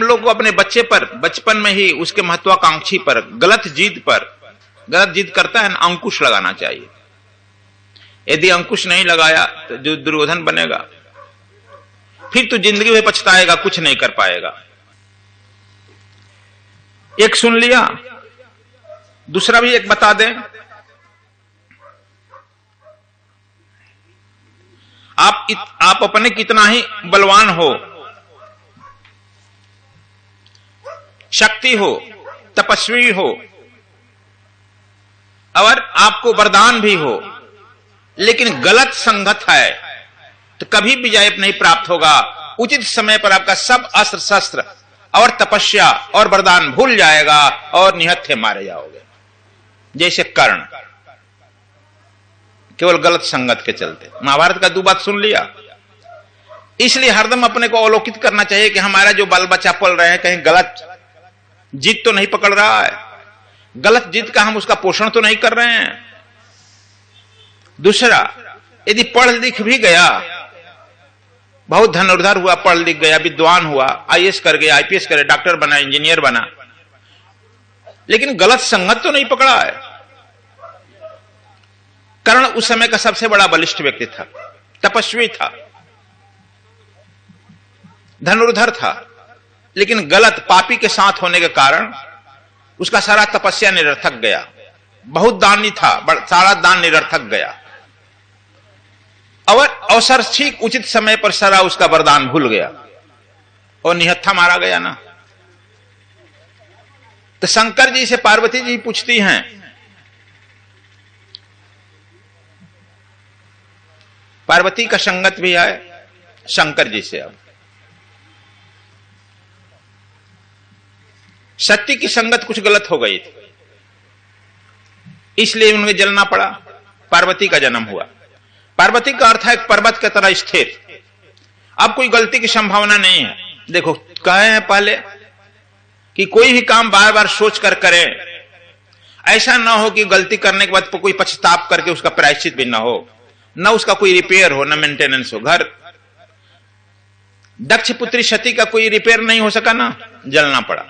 हम लोग को अपने बच्चे पर बचपन में ही उसके महत्वाकांक्षी पर गलत जिद करता है ना, अंकुश लगाना चाहिए। यदि अंकुश नहीं लगाया तो जो दुर्योधन बनेगा, फिर तो जिंदगी में पछताएगा, कुछ नहीं कर पाएगा। एक सुन लिया, दूसरा भी एक बता दें। आप अपने कितना ही बलवान हो, शक्ति हो, तपस्वी हो, और आपको वरदान भी हो, लेकिन गलत संगत है तो कभी विजय नहीं प्राप्त होगा। उचित समय पर आपका सब अस्त्र शस्त्र और तपस्या और वरदान भूल जाएगा और निहत्थे मारे जाओगे, जैसे कर्ण, केवल गलत संगत के चलते। महाभारत का 2 बात सुन लिया। इसलिए हरदम अपने को अवलोकित करना चाहिए कि हमारा जो बाल बच्चा पल रहे हैं कहीं गलत जिद तो नहीं पकड़ रहा है, गलत जिद का हम उसका पोषण तो नहीं कर रहे हैं। दूसरा, यदि पढ़ लिख भी गया, बहुत धनुर्धर हुआ, पढ़ लिख गया, विद्वान हुआ, आईएएस कर गया, आईपीएस करे, डॉक्टर बना, इंजीनियर बना, लेकिन गलत संगत तो नहीं पकड़ा है। कर्ण उस समय का सबसे बड़ा बलिष्ठ व्यक्ति था, तपस्वी था, धनुर्धर था, लेकिन गलत पापी के साथ होने के कारण उसका सारा तपस्या निरर्थक गया। बहुत दानी था, सारा दान निरर्थक गया, और अवसर ठीक उचित समय पर सारा उसका वरदान भूल गया और निहत्था मारा गया ना। तो शंकर जी से पार्वती जी पूछती हैं, पार्वती का संगत भी है शंकर जी से। अब सत्य की संगत कुछ गलत हो गई थी, इसलिए उन्हें जलना पड़ा, पार्वती का जन्म हुआ। पार्वती का अर्थ है एक पर्वत की तरह स्थिर, अब कोई गलती की संभावना नहीं है। देखो, कहे हैं पहले कि कोई भी काम बार बार सोच कर करें, ऐसा ना हो कि गलती करने के बाद कोई पछताप करके उसका प्रायश्चित भी ना हो, न उसका कोई रिपेयर हो, न मेंटेनेंस हो। घर दक्ष पुत्री सती का कोई रिपेयर नहीं हो सका ना, जलना पड़ा।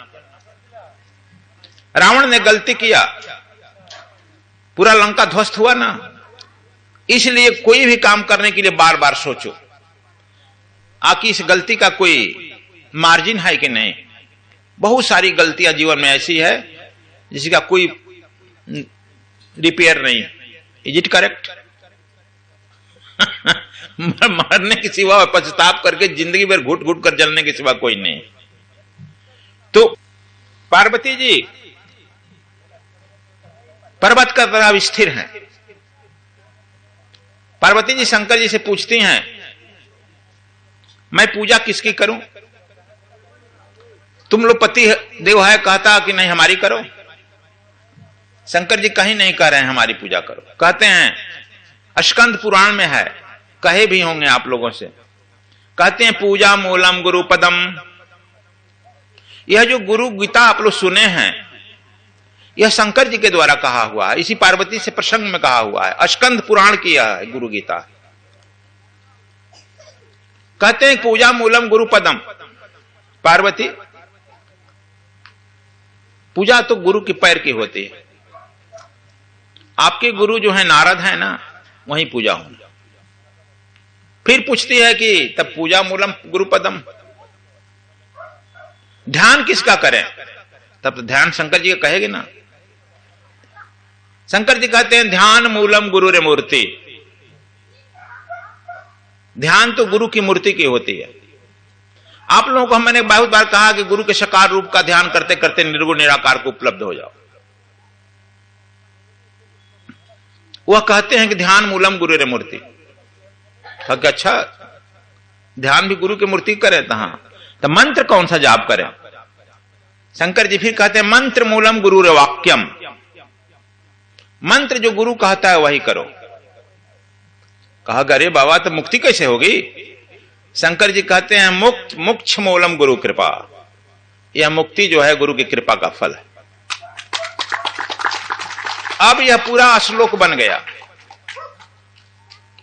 रावण ने गलती किया, पूरा लंका ध्वस्त हुआ ना। इसलिए कोई भी काम करने के लिए बार बार सोचो आखिर इस गलती का कोई मार्जिन है कि नहीं। बहुत सारी गलतियां जीवन में ऐसी है जिसका कोई रिपेयर नहीं। Is it correct? मरने के सिवा, पछताप करके जिंदगी भर घुट घुट कर जलने के सिवा कोई नहीं। तो पार्वती जी पर्वत का तरह स्थिर हैं। पार्वती जी शंकर जी से पूछती हैं, मैं पूजा किसकी करूं? तुम लोग पति देव है, कहता कि नहीं हमारी करो। शंकर जी कहीं नहीं कह रहे हैं हमारी पूजा करो, कहते हैं स्कंद पुराण में है, कहे भी होंगे आप लोगों से, कहते हैं पूजा मूलम गुरु पदम। यह जो गुरु गीता आप लोग सुने हैं, यह शंकर जी के द्वारा कहा हुआ है, इसी पार्वती से प्रसंग में कहा हुआ है। स्कंद पुराण की है गुरु गीता। कहते हैं पूजा मूलम गुरु पदम। पार्वती, पूजा तो गुरु के पैर की होती है। आपके गुरु जो है नारद है ना, वहीं पूजा हो। फिर पूछती है कि तब पूजा मूलम गुरु पदम, ध्यान किसका करें? तब तो ध्यान शंकर जी का कहेगी ना। शंकर जी कहते हैं ध्यान मूलम गुरु रे मूर्ति। ध्यान तो गुरु की मूर्ति की होती है। आप लोगों को मैंने बहुत बार कहा कि गुरु के साकार रूप का ध्यान करते करते निर्गुण निराकार को उपलब्ध हो जाओ। वह कहते हैं कि ध्यान मूलम गुरु रे मूर्ति। अच्छा, ध्यान भी गुरु की मूर्ति करें तो हाँ, तो मंत्र कौन सा जाप करें? शंकर जी फिर कहते हैं मंत्र मूलम गुरु रे वाक्यम। मंत्र जो गुरु कहता है वही करो। कहा अरे बाबा तो मुक्ति कैसे होगी? शंकर जी कहते हैं मुक्त मोक्ष मूलम गुरु कृपा। यह मुक्ति जो है गुरु की कृपा का फल है। अब यह पूरा श्लोक बन गया।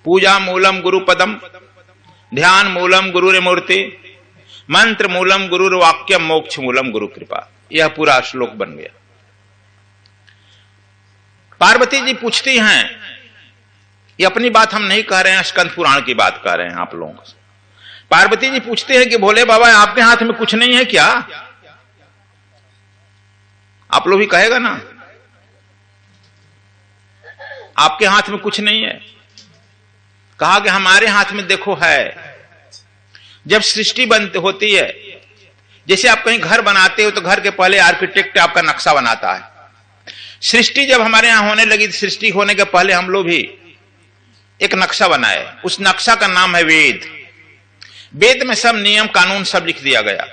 पूजा मूलम गुरु पदम, ध्यान मूलम गुरु रे मूर्ति, मंत्र मूलम गुरु वाक्यम मोक्ष मूलम गुरु कृपा, यह पूरा श्लोक बन गया। पार्वती जी पूछती हैं, ये अपनी बात हम नहीं कह रहे हैं, स्कंद पुराण की बात कह रहे हैं आप लोगों से। पार्वती जी पूछते हैं कि भोले बाबा आपके हाथ में कुछ नहीं है क्या? आप लोग भी कहेगा ना, आपके हाथ में कुछ नहीं है। कहा कि हमारे हाथ में देखो है। जब सृष्टि बनती होती है, जैसे आप कहीं घर बनाते हो तो घर के पहले आर्किटेक्ट आपका नक्शा बनाता है। सृष्टि जब हमारे यहां होने लगी, सृष्टि होने के पहले हम लोग भी एक नक्शा बनाए। उस नक्शा का नाम है वेद। वेद में सब नियम कानून सब लिख दिया गया।